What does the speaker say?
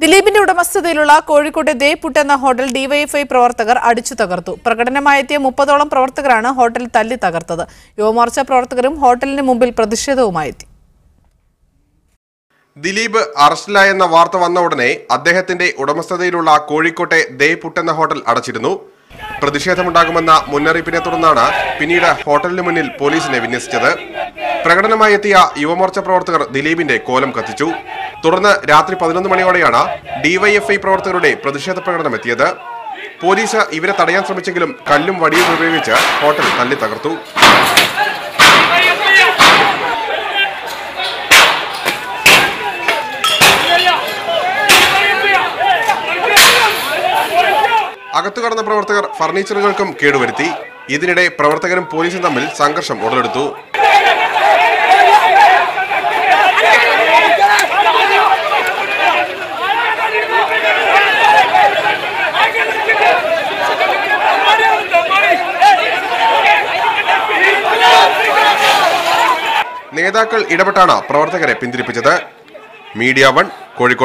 ദിലീപിന്റെ ഉടമസ്ഥതയിലുള്ള കോഴിക്കോട്ടെ ദേപുട്ട് എന്ന ഹോട്ടൽ ഡിവൈഎഫ്ഐ പ്രവർത്തകർ അടിച്ചു തകർത്തു. പ്രകടനമായെത്തിയ 30ഓളം പ്രവർത്തകരാണ് ഹോട്ടൽ തല്ലി തകർത്തത്. യുവമോർച്ച പ്രവർത്തകരും ഹോട്ടലിന് മുമ്പിൽ പ്രതിഷേധവുമായെത്തി. ദിലീപ് അറസ്റ്റിലായെന്ന വാർത്ത വന്ന ഉടനെ അദ്ദേഹത്തിന്റെ ഉടമസ്ഥതയിലുള്ള കോഴിക്കോട്ടെ ദേപുട്ട് എന്ന ഹോട്ടൽ അടച്ചിരുന്നു. പ്രതിഷേധമുണ്ടാകുമെന്ന മുന്നറിയിപ്പിനെ തുടർന്നാണ് പിന്നീട് ഹോട്ടലിന് മുന്നിൽ പോലീസിനെ വിന്യസിച്ചത്. പ്രകടനമായി എത്തിയ യുവമോർച്ച പ്രവർത്തകർ ദിലീപിന്റെ കോലം കത്തിച്ചു. തുടർന്ന് രാത്രി 11 മണിയോടെയാണ് ഡിവൈഎഫ്ഐ പ്രവർത്തകരുടെ പ്രതിഷേധ പ്രകടനം എത്തിയത്. പോലീസ് ഇവരെ തടയാൻ ശ്രമിച്ചെങ്കിലും കല്ലും വടിയും ഉപയോഗിച്ച് ഹോട്ടൽ തല്ലി തകർത്തു. അകത്തു കടന്ന പ്രവർത്തകർ ഫർണിച്ചറുകൾക്കും കേടുവരുത്തി. ഇതിനിടെ പ്രവർത്തകരും പോലീസും തമ്മിൽ സംഘർഷം ഉടലെടുത്തു. നേതാക്കൾ ഇടപെട്ടാണ് പ്രവർത്തകരെ പിന്തിരിപ്പിച്ചത്. മീഡിയ 1 കോഴിക്കോട്.